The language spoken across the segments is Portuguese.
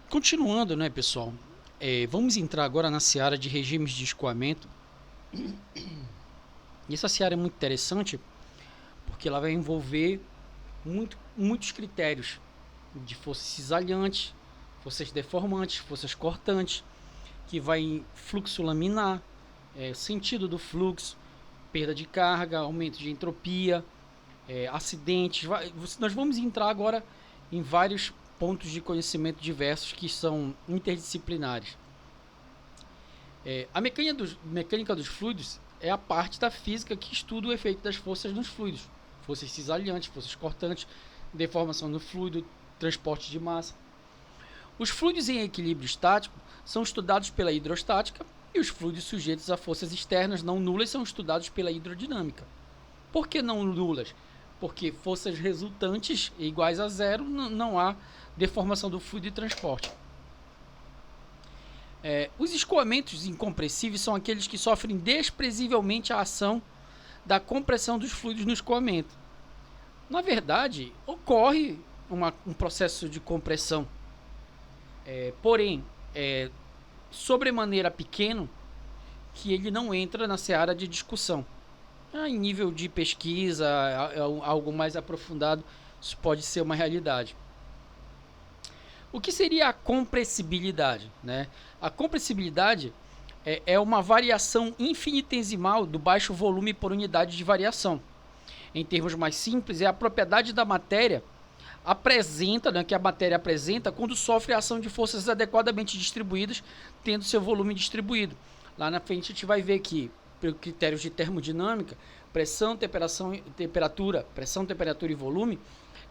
Continuando, né, pessoal? Vamos entrar agora na seara de regimes de escoamento. E essa seara é muito interessante porque ela vai envolver muitos critérios de forças cisalhantes, forças deformantes, forças cortantes, que vai em fluxo laminar, sentido do fluxo, perda de carga, aumento de entropia, acidentes. Nós vamos entrar agora em vários pontos de conhecimento diversos que são interdisciplinares. A mecânica dos fluidos é a parte da física que estuda o efeito das forças nos fluidos. Forças cisalhantes, forças cortantes, deformação do fluido, transporte de massa. Os fluidos em equilíbrio estático são estudados pela hidrostática e os fluidos sujeitos a forças externas não nulas são estudados pela hidrodinâmica. Por que não nulas? Porque forças resultantes iguais a zero, não há deformação do fluido e transporte. Os escoamentos incompressíveis são aqueles que sofrem desprezivelmente a ação da compressão dos fluidos no escoamento. Na verdade, ocorre um processo de compressão, porém, sobremaneira pequeno, que ele não entra na seara de discussão. Em nível de pesquisa, algo mais aprofundado, isso pode ser uma realidade. O que seria a compressibilidade, né? A compressibilidade é uma variação infinitesimal do baixo volume por unidade de variação. Em termos mais simples, é a propriedade da matéria que a matéria apresenta quando sofre a ação de forças adequadamente distribuídas, tendo seu volume distribuído. Lá na frente a gente vai ver que, por critérios de termodinâmica, pressão, temperatura e volume,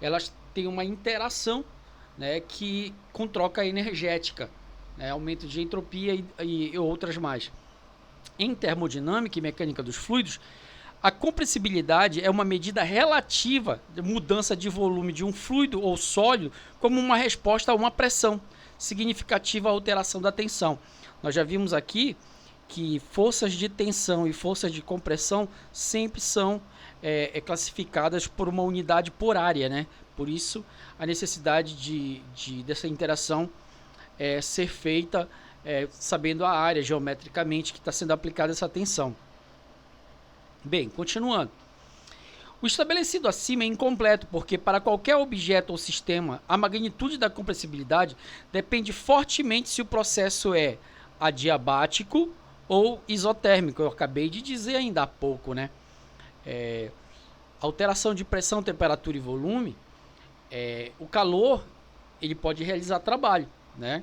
elas têm uma interação, né, com troca energética, né, aumento de entropia e outras mais. Em termodinâmica e mecânica dos fluidos, a compressibilidade é uma medida relativa de mudança de volume de um fluido ou sólido como uma resposta a uma pressão significativa à alteração da tensão. Nós já vimos aqui que forças de tensão e forças de compressão sempre são classificadas por uma unidade por área, né? Por isso, a necessidade dessa interação ser feita sabendo a área geometricamente que está sendo aplicada essa tensão. Bem, continuando. O estabelecido acima é incompleto, porque para qualquer objeto ou sistema, a magnitude da compressibilidade depende fortemente se o processo é adiabático ou isotérmico. Eu acabei de dizer ainda há pouco, né? Alteração de pressão, temperatura e volume, o calor ele pode realizar trabalho, né?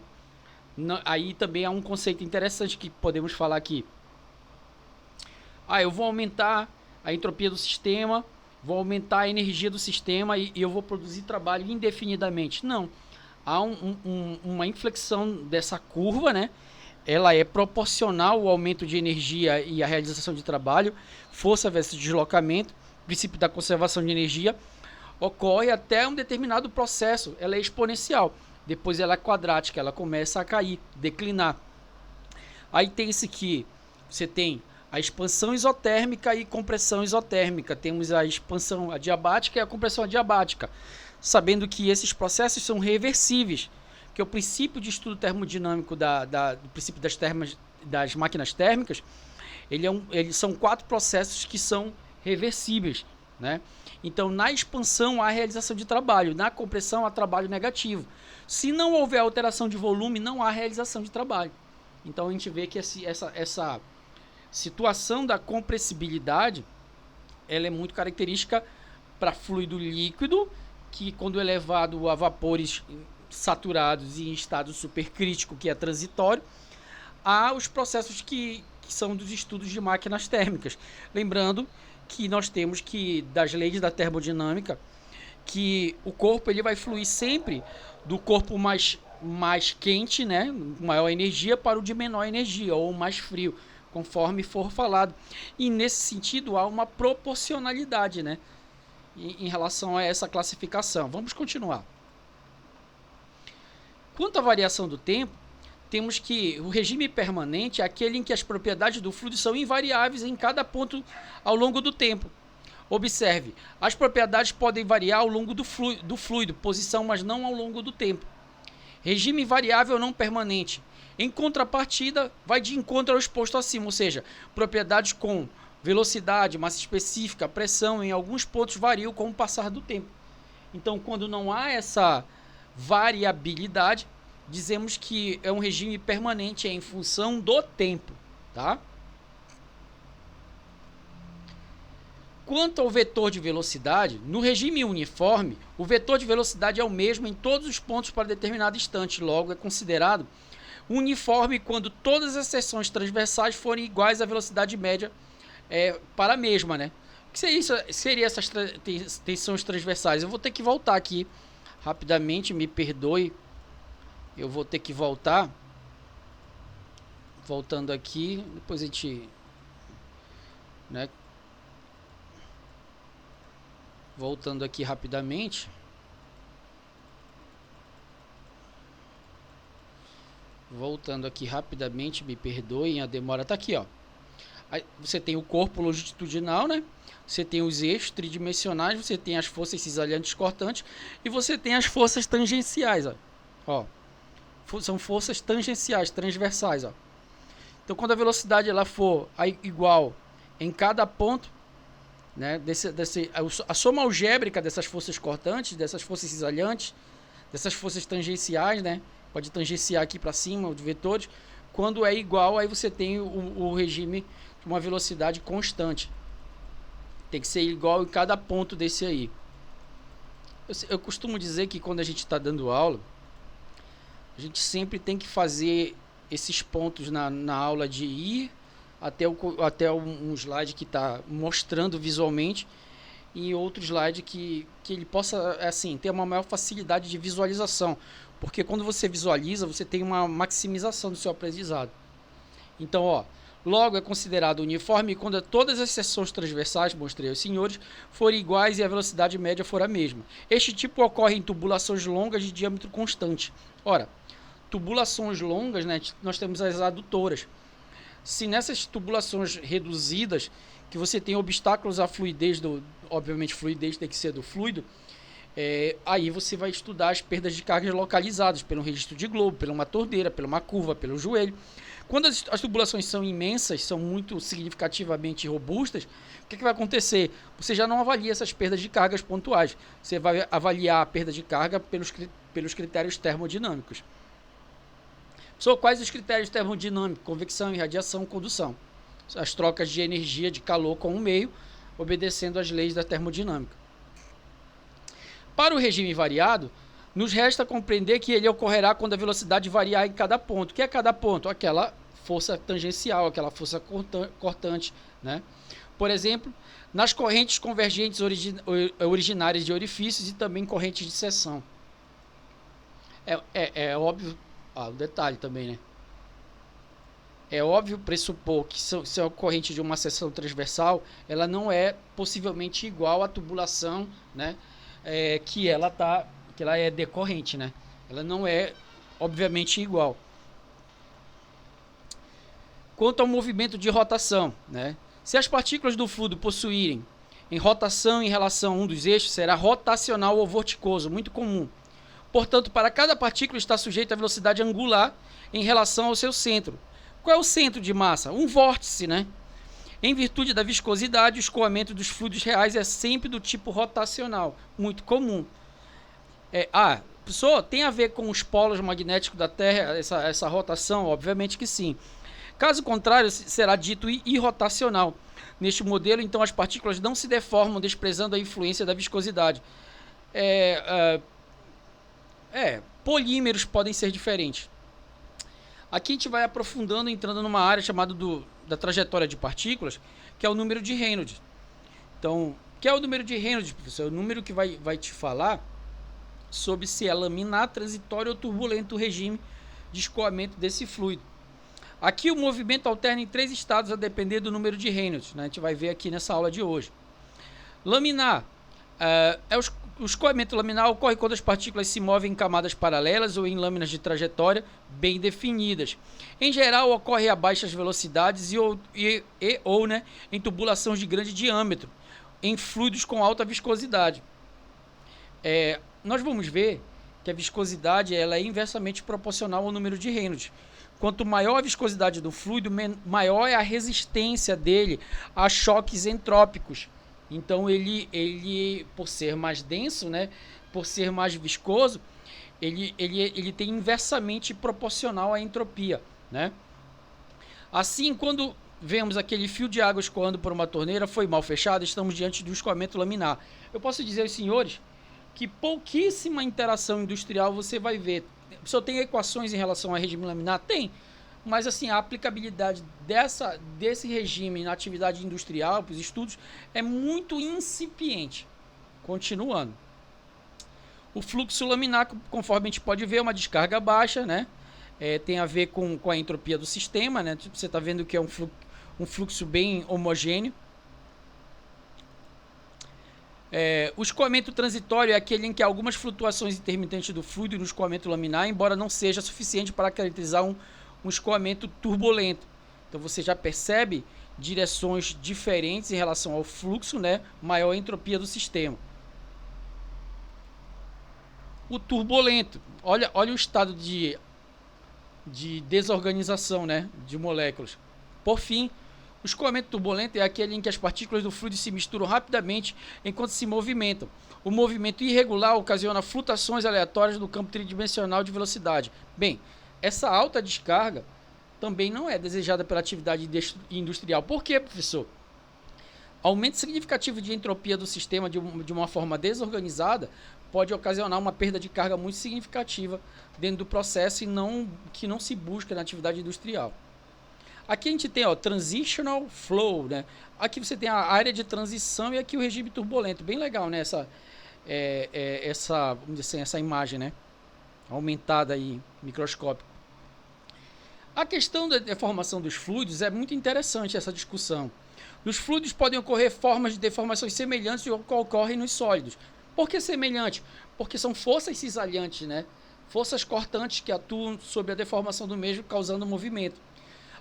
Aí também há um conceito interessante que podemos falar aqui. Eu vou aumentar a entropia do sistema, vou aumentar a energia do sistema e eu vou produzir trabalho indefinidamente. Não. Há uma inflexão dessa curva, né? Ela é proporcional ao aumento de energia e à realização de trabalho, força versus deslocamento, princípio da conservação de energia, ocorre até um determinado processo, ela é exponencial, depois ela é quadrática, ela começa a cair, declinar. Aí tem-se que você tem a expansão isotérmica e compressão isotérmica, temos a expansão adiabática e a compressão adiabática, sabendo que esses processos são reversíveis, que é o princípio de estudo termodinâmico do princípio das máquinas térmicas, eles são 4 processos que são reversíveis, né? Então, na expansão há realização de trabalho, na compressão há trabalho negativo. Se não houver alteração de volume, não há realização de trabalho. Então, a gente vê que essa situação da compressibilidade ela é muito característica para fluido líquido, que quando elevado a vapores saturados e em estado supercrítico, que é transitório, há os processos que são dos estudos de máquinas térmicas. Lembrando que nós temos que, das leis da termodinâmica, que o corpo ele vai fluir sempre do corpo mais quente, né, maior energia, para o de menor energia, ou mais frio, conforme for falado. E nesse sentido há uma proporcionalidade, né, em relação a essa classificação. Vamos continuar. Quanto à variação do tempo, temos que o regime permanente é aquele em que as propriedades do fluido são invariáveis em cada ponto ao longo do tempo. Observe, as propriedades podem variar ao longo do fluido, posição, mas não ao longo do tempo. Regime variável não permanente. Em contrapartida, vai de encontro ao exposto acima, ou seja, propriedades com velocidade, massa específica, pressão, em alguns pontos variam com o passar do tempo. Então, quando não há essa variabilidade, dizemos que é um regime permanente, é em função do tempo, tá? Quanto ao vetor de velocidade, no regime uniforme, o vetor de velocidade é o mesmo em todos os pontos para determinado instante, logo é considerado uniforme quando todas as seções transversais forem iguais à velocidade média para a mesma, né? O que seria essas tensões transversais? Eu vou ter que voltar aqui rapidamente, me perdoe, eu vou ter que voltar, voltando aqui, depois a gente, né? Voltando aqui rapidamente. Me perdoem a demora. Tá aqui, ó. Aí você tem o corpo longitudinal, né? Você tem os eixos tridimensionais, você tem as forças cisalhantes cortantes e você tem as forças tangenciais, ó. São forças tangenciais, transversais, ó. Então, quando a velocidade ela for igual em cada ponto, né, a soma algébrica dessas forças cortantes, dessas forças cisalhantes, dessas forças tangenciais, né, pode tangenciar aqui para cima os vetores, quando é igual, aí você tem o regime de uma velocidade constante. Tem que ser igual em cada ponto desse aí. Eu costumo dizer que quando a gente está dando aula, a gente sempre tem que fazer esses pontos na aula de ir até um slide que está mostrando visualmente e outro slide que ele possa assim, ter uma maior facilidade de visualização, porque quando você visualiza, você tem uma maximização do seu aprendizado. Então, ó, logo é considerado uniforme quando todas as seções transversais, mostrei aos senhores, forem iguais e a velocidade média for a mesma. Este tipo ocorre em tubulações longas de diâmetro constante. Ora, tubulações longas, né, nós temos as adutoras. Se nessas tubulações reduzidas, que você tem obstáculos à fluidez, obviamente fluidez tem que ser do fluido, aí você vai estudar as perdas de cargas localizadas pelo registro de globo, pela uma torneira, pela uma curva, pelo joelho. Quando as tubulações são imensas, são muito significativamente robustas, o que vai acontecer? Você já não avalia essas perdas de cargas pontuais, você vai avaliar a perda de carga pelos critérios termodinâmicos. São quais os critérios termodinâmicos? Convecção, irradiação, condução. As trocas de energia de calor com o meio, obedecendo às leis da termodinâmica. Para o regime variado, nos resta compreender que ele ocorrerá quando a velocidade variar em cada ponto. O que é cada ponto? Aquela força tangencial, aquela força cortante, né? Por exemplo, nas correntes convergentes originárias de orifícios e também correntes de seção. É óbvio. O detalhe também, né? É óbvio pressupor que se a corrente de uma seção transversal, ela não é possivelmente igual à tubulação, né? Que ela é decorrente, né? Ela não é, obviamente, igual. Quanto ao movimento de rotação, né? Se as partículas do fluido possuírem em rotação em relação a um dos eixos, será rotacional ou vorticoso, muito comum. Portanto, para cada partícula está sujeita a velocidade angular em relação ao seu centro. Qual é o centro de massa? Um vórtice, né? Em virtude da viscosidade, o escoamento dos fluidos reais é sempre do tipo rotacional, muito comum. Pessoal, tem a ver com os polos magnéticos da Terra, essa rotação? Obviamente que sim. Caso contrário, será dito irrotacional. Neste modelo, então, as partículas não se deformam, desprezando a influência da viscosidade. Polímeros podem ser diferentes. Aqui a gente vai aprofundando, entrando numa área chamada da trajetória de partículas, que é o número de Reynolds. Então, o que é o número de Reynolds, professor? É o número que vai te falar sobre se é laminar, transitório ou turbulento o regime de escoamento desse fluido. Aqui o movimento alterna em 3 estados a depender do número de Reynolds, né? A gente vai ver aqui nessa aula de hoje. Laminar. O escoamento laminar ocorre quando as partículas se movem em camadas paralelas ou em lâminas de trajetória bem definidas. Em geral, ocorre a baixas velocidades ou em tubulações de grande diâmetro, em fluidos com alta viscosidade. Nós vamos ver que a viscosidade ela é inversamente proporcional ao número de Reynolds. Quanto maior a viscosidade do fluido, maior é a resistência dele a choques entrópicos. Então ele por ser mais denso, né, por ser mais viscoso, ele tem inversamente proporcional à entropia, né? Assim, quando vemos aquele fio de água escoando por uma torneira, foi mal fechado, estamos diante de um escoamento laminar. Eu posso dizer aos senhores que pouquíssima interação industrial você vai ver. O senhor tem equações em relação ao regime laminar? Tem. Mas assim, a aplicabilidade desse regime na atividade industrial, para os estudos, é muito incipiente. Continuando. O fluxo laminar, conforme a gente pode ver, é uma descarga baixa, né? Tem a ver com a entropia do sistema, né? Você está vendo que é um fluxo bem homogêneo. O escoamento transitório é aquele em que há algumas flutuações intermitentes do fluido no escoamento laminar, embora não seja suficiente para caracterizar um escoamento turbulento. Então você já percebe direções diferentes em relação ao fluxo, né? Maior entropia do sistema. O turbulento, olha o estado de desorganização, né, de moléculas. Por fim, o escoamento turbulento é aquele em que as partículas do fluido se misturam rapidamente enquanto se movimentam. O movimento irregular ocasiona flutuações aleatórias no campo tridimensional de velocidade. Bem, essa alta descarga também não é desejada pela atividade industrial. Por quê, professor? Aumento significativo de entropia do sistema de uma forma desorganizada pode ocasionar uma perda de carga muito significativa dentro do processo que não se busca na atividade industrial. Aqui a gente tem transitional flow, né? Aqui você tem a área de transição e aqui o regime turbulento. Bem legal, né? Vamos dizer assim, essa imagem, né? Aumentada aí, microscópico. A questão da deformação dos fluidos é muito interessante essa discussão. Nos fluidos podem ocorrer formas de deformações semelhantes ao que ocorrem nos sólidos. Por que semelhante? Porque são forças cisalhantes, né? Forças cortantes que atuam sobre a deformação do mesmo, causando movimento.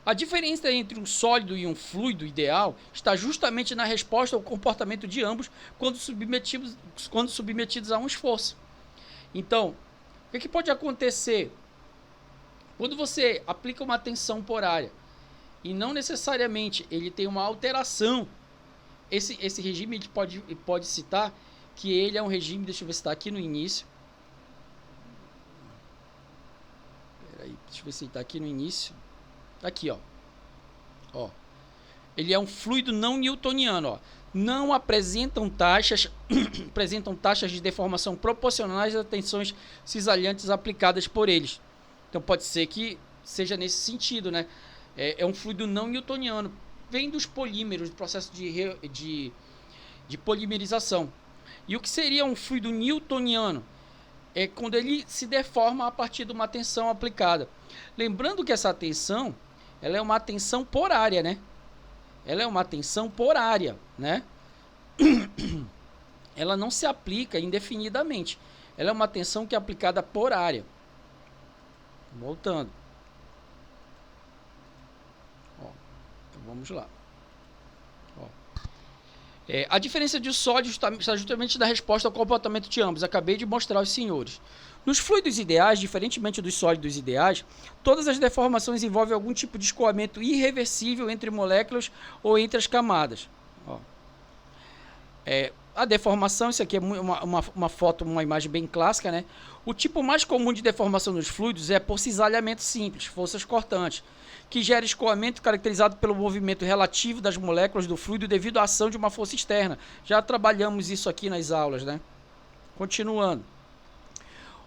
A diferença entre um sólido e um fluido ideal está justamente na resposta ao comportamento de ambos quando submetidos a um esforço. Então, o que pode acontecer? Quando você aplica uma tensão por área e não necessariamente ele tem uma alteração, esse regime ele pode citar que ele é um regime, deixa eu ver se está aqui no início. Deixa eu ver se está aqui no início. Aqui, ó. Ele é um fluido não newtoniano, ó. Não apresentam taxas de deformação proporcionais às tensões cisalhantes aplicadas por eles. Então pode ser que seja nesse sentido, né? É um fluido não newtoniano. Vem dos polímeros, do processo de polimerização. E o que seria um fluido newtoniano? É quando ele se deforma a partir de uma tensão aplicada. Lembrando que essa tensão, ela é uma tensão por área, né? Ela é uma tensão por área, né? Ela não se aplica indefinidamente. Ela é uma tensão que é aplicada por área. Voltando. Então vamos lá. A diferença de sólidos está justamente na resposta ao comportamento de ambos. Acabei de mostrar aos senhores. Nos fluidos ideais, diferentemente dos sólidos ideais, todas as deformações envolvem algum tipo de escoamento irreversível entre moléculas ou entre as camadas. A deformação, isso aqui é uma foto, uma imagem bem clássica, né? O tipo mais comum de deformação nos fluidos é por cisalhamento simples, forças cortantes, que gera escoamento caracterizado pelo movimento relativo das moléculas do fluido devido à ação de uma força externa. Já trabalhamos isso aqui nas aulas, né? Continuando.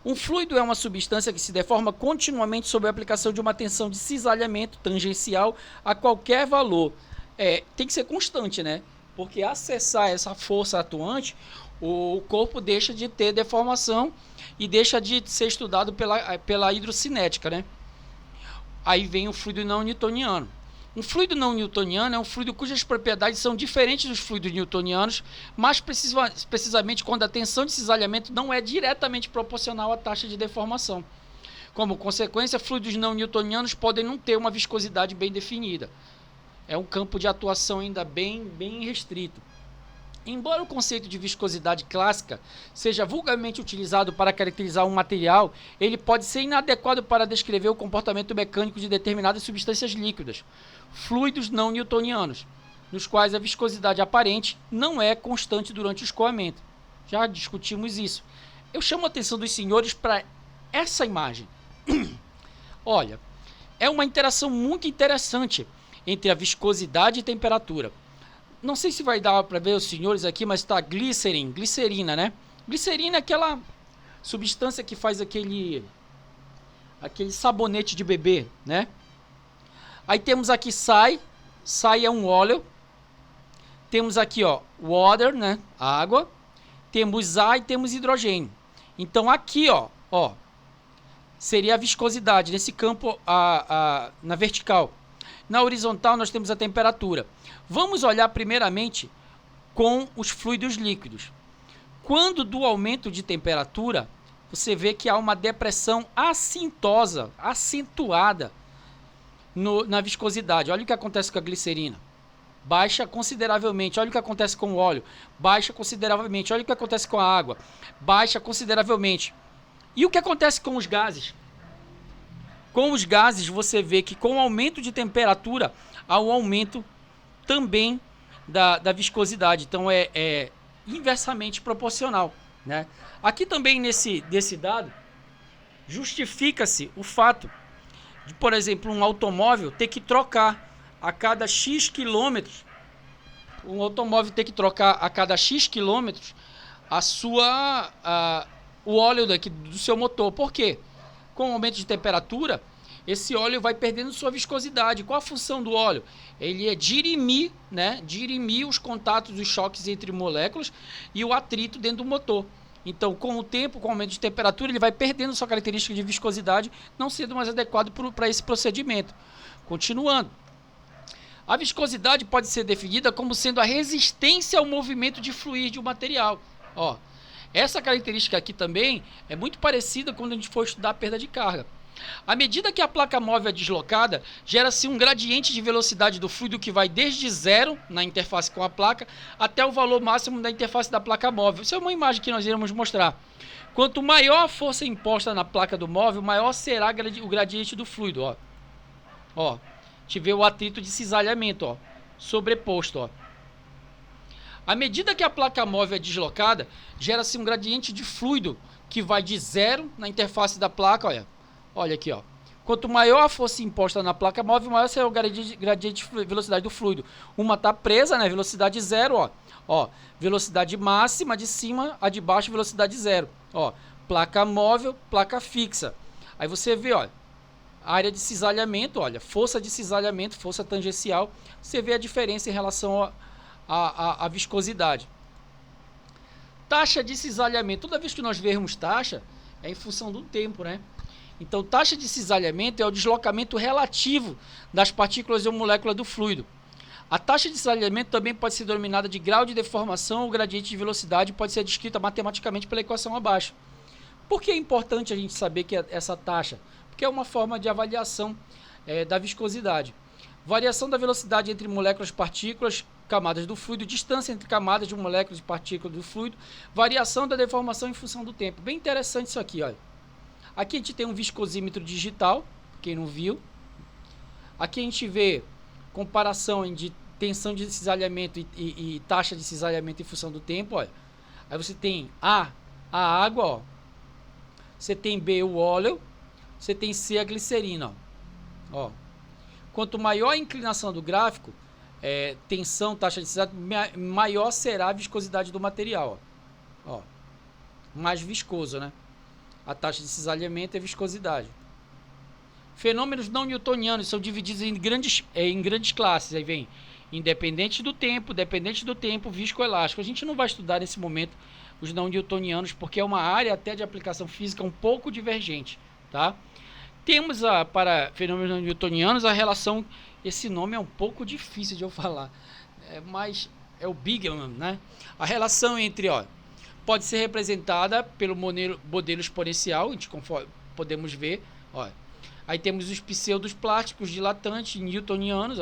Um fluido é uma substância que se deforma continuamente sob a aplicação de uma tensão de cisalhamento tangencial a qualquer valor. Tem que ser constante, né? Porque acessar essa força atuante, o corpo deixa de ter deformação e deixa de ser estudado pela hidrocinética, né? Aí vem o fluido não newtoniano. Um fluido não newtoniano é um fluido cujas propriedades são diferentes dos fluidos newtonianos, mais precisamente quando a tensão de cisalhamento não é diretamente proporcional à taxa de deformação. Como consequência, fluidos não newtonianos podem não ter uma viscosidade bem definida. É um campo de atuação ainda bem restrito. Embora o conceito de viscosidade clássica seja vulgarmente utilizado para caracterizar um material, ele pode ser inadequado para descrever o comportamento mecânico de determinadas substâncias líquidas, fluidos não newtonianos, nos quais a viscosidade aparente não é constante durante o escoamento. Já discutimos isso. Eu chamo a atenção dos senhores para essa imagem. Olha, é uma interação muito interessante entre a viscosidade e temperatura. Não sei se vai dar para ver os senhores aqui, mas está glicerina, né? Glicerina é aquela substância que faz aquele sabonete de bebê, né? Aí temos aqui sai é um óleo. Temos aqui, ó, water, né? Água. Temos ar e temos hidrogênio. Então aqui, ó, seria a viscosidade nesse campo na vertical. Na horizontal nós temos a temperatura. Vamos olhar primeiramente com os fluidos líquidos. Quando do aumento de temperatura, você vê que há uma depressão assintosa, acentuada na viscosidade. Olha o que acontece com a glicerina. Baixa consideravelmente. Olha o que acontece com o óleo. Baixa consideravelmente. Olha o que acontece com a água. Baixa consideravelmente. E o que acontece com os gases? Com os gases, você vê que com o aumento de temperatura, há um aumento também da viscosidade. Então, é inversamente proporcional, né? Aqui também, desse dado, justifica-se o fato de, por exemplo, um automóvel ter que trocar a cada X quilômetros, o óleo do seu motor. Por quê? Com o aumento de temperatura, esse óleo vai perdendo sua viscosidade. Qual a função do óleo? Ele é dirimir, né? Dirimir os contatos, os choques entre moléculas e o atrito dentro do motor. Então, com o tempo, com o aumento de temperatura, ele vai perdendo sua característica de viscosidade, não sendo mais adequado para esse procedimento. Continuando. A viscosidade pode ser definida como sendo a resistência ao movimento de fluir de um material. Ó, essa característica aqui também é muito parecida quando a gente for estudar a perda de carga. À medida que a placa móvel é deslocada, gera-se um gradiente de velocidade do fluido que vai desde zero na interface com a placa até o valor máximo da interface da placa móvel. Isso é uma imagem que nós iremos mostrar. Quanto maior a força imposta na placa do móvel, maior será o gradiente do fluido. Ó, a gente vê o atrito de cisalhamento, ó, sobreposto, ó. À medida que a placa móvel é deslocada, gera-se um gradiente de fluido que vai de zero na interface da placa, olha aqui, ó. Quanto maior a força imposta na placa móvel, maior será o gradiente de velocidade do fluido. Uma está presa, né, velocidade zero, ó, velocidade máxima de cima, a de baixo, velocidade zero, ó, placa móvel, placa fixa. Aí você vê, ó, área de cisalhamento, olha, força de cisalhamento, força tangencial, você vê a diferença em relação a viscosidade. Taxa de cisalhamento. Toda vez que nós vermos taxa, é em função do tempo, né? Então, taxa de cisalhamento é o deslocamento relativo das partículas ou moléculas do fluido. A taxa de cisalhamento também pode ser denominada de grau de deformação ou gradiente de velocidade, pode ser descrita matematicamente pela equação abaixo. Por que é importante a gente saber que essa taxa? Porque é uma forma de avaliação da viscosidade. Variação da velocidade entre moléculas, partículas, camadas do fluido, distância entre camadas de moléculas e partículas do fluido, variação da deformação em função do tempo. Bem interessante isso aqui, olha. Aqui a gente tem um viscosímetro digital, quem não viu. Aqui a gente vê comparação de tensão de cisalhamento e taxa de cisalhamento em função do tempo, olha. Aí você tem a água, ó. Você tem B, o óleo. Você tem C, a glicerina, ó. Quanto maior a inclinação do gráfico, tensão, taxa de cisalhamento, maior será a viscosidade do material, ó. Mais viscoso, né? A taxa de cisalhamento é viscosidade. Fenômenos não newtonianos são divididos em grandes classes. Aí vem independente do tempo, viscoelástico. A gente não vai estudar nesse momento os não newtonianos, porque é uma área até de aplicação física um pouco divergente, tá? Temos para fenômenos não newtonianos a relação, esse nome é um pouco difícil de eu falar, mas é o Bigman, né? A relação entre, pode ser representada pelo modelo exponencial, a gente podemos ver, Aí temos os pseudos plásticos dilatantes newtonianos,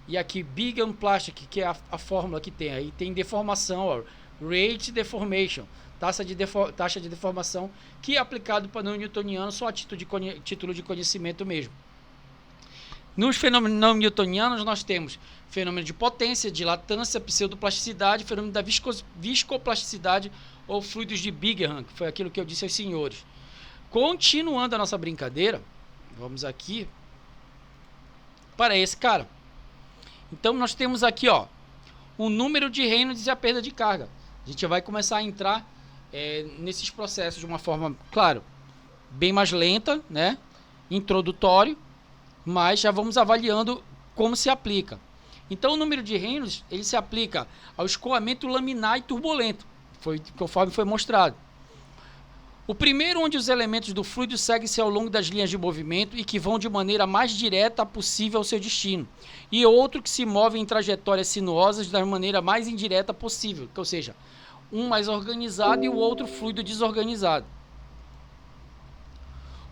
E aqui Big and Plastic, que é a fórmula que tem. Aí tem deformação, ó, Rate Deformation, taxa de deformação, que é aplicado para não newtoniano só a título de conhecimento mesmo. Nos fenômenos não newtonianos nós temos fenômeno de potência, dilatância, pseudoplasticidade, fenômeno da viscoplasticidade ou fluidos de Bingham, que foi aquilo que eu disse aos senhores. Continuando a nossa brincadeira, vamos aqui para esse cara. Então nós temos aqui, ó, o número de Reynolds e a perda de carga. A gente vai começar a entrar nesses processos de uma forma, claro, bem mais lenta, né? Introdutório, mas já vamos avaliando como se aplica. Então o número de Reynolds ele se aplica ao escoamento laminar e turbulento, conforme foi mostrado. O primeiro, onde os elementos do fluido seguem-se ao longo das linhas de movimento e que vão de maneira mais direta possível ao seu destino. E outro que se move em trajetórias sinuosas da maneira mais indireta possível, ou seja, um mais organizado e o outro fluido desorganizado.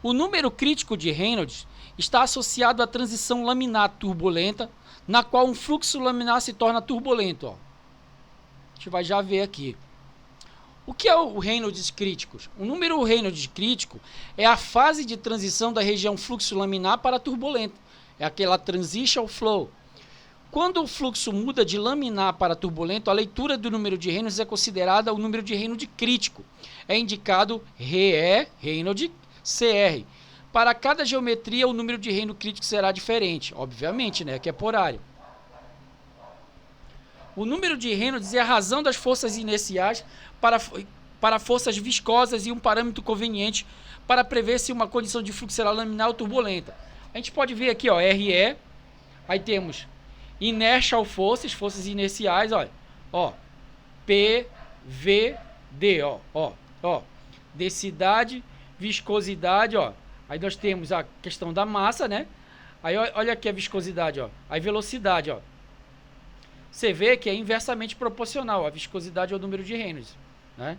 O número crítico de Reynolds está associado à transição laminar turbulenta, na qual um fluxo laminar se torna turbulento. Ó. A gente vai já ver aqui. O que é o Reynolds crítico? O número Reynolds crítico é a fase de transição da região fluxo laminar para turbulento. É aquela transition flow. Quando o fluxo muda de laminar para turbulento, a leitura do número de Reynolds é considerada o número de Reynolds crítico. É indicado RE, Reynolds, CR. Para cada geometria, o número de Reynolds crítico será diferente. Obviamente, né, que é por área. O número de Reynolds é a razão das forças inerciais para forças viscosas e um parâmetro conveniente para prever se uma condição de fluxo será laminar ou turbulenta. A gente pode ver aqui, ó, RE, aí temos inertial forces, forças inerciais, olha, ó, PVD, ó, densidade, viscosidade, ó. Aí nós temos a questão da massa, né? Aí olha aqui a viscosidade, ó, aí velocidade, ó. Você vê que é inversamente proporcional a viscosidade ao número de Reynolds, né?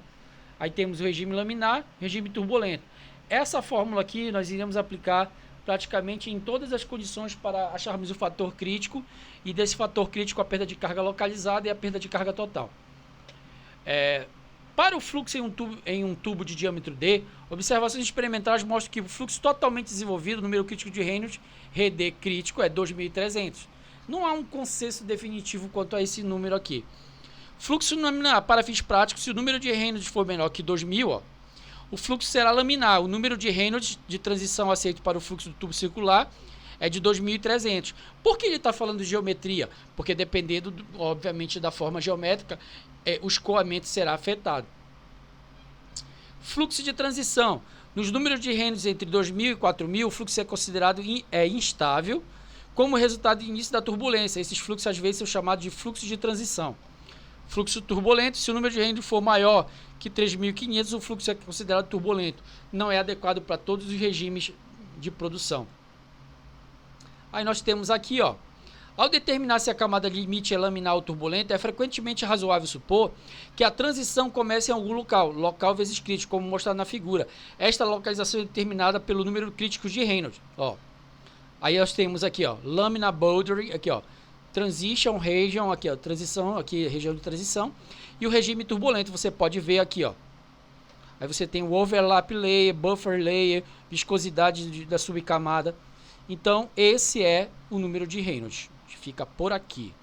Aí temos o regime laminar, regime turbulento. Essa fórmula aqui nós iremos aplicar praticamente em todas as condições para acharmos o fator crítico e desse fator crítico a perda de carga localizada e a perda de carga total. Para o fluxo em um tubo de diâmetro D, observações experimentais mostram que o fluxo totalmente desenvolvido, o número crítico de Reynolds, RD crítico, é 2.300. Não há um consenso definitivo quanto a esse número aqui. Fluxo laminar para fins práticos, se o número de Reynolds for menor que 2.000, ó, o fluxo será laminar. O número de Reynolds de transição aceito para o fluxo do tubo circular é de 2.300. Por que ele está falando de geometria? Porque dependendo, obviamente, da forma geométrica, o escoamento será afetado. Fluxo de transição. Nos números de Reynolds entre 2.000 e 4.000, o fluxo é considerado instável, como resultado do início da turbulência. Esses fluxos às vezes são chamados de fluxo de transição. Fluxo turbulento, se o número de Reynolds for maior que 3.500, o fluxo é considerado turbulento. Não é adequado para todos os regimes de produção. Aí nós temos aqui, ó, ao determinar se a camada limite é laminar ou turbulenta, é frequentemente razoável supor que a transição comece em algum local vezes crítico, como mostrado na figura. Esta localização é determinada pelo número crítico de Reynolds, ó. Aí nós temos aqui, ó, laminar boundary, aqui, ó, transition region, aqui, ó, transição, aqui, região de transição, e o regime turbulento, você pode ver aqui, ó. Aí você tem o overlap layer, buffer layer, viscosidade da subcamada. Então, esse é o número de Reynolds. Fica por aqui.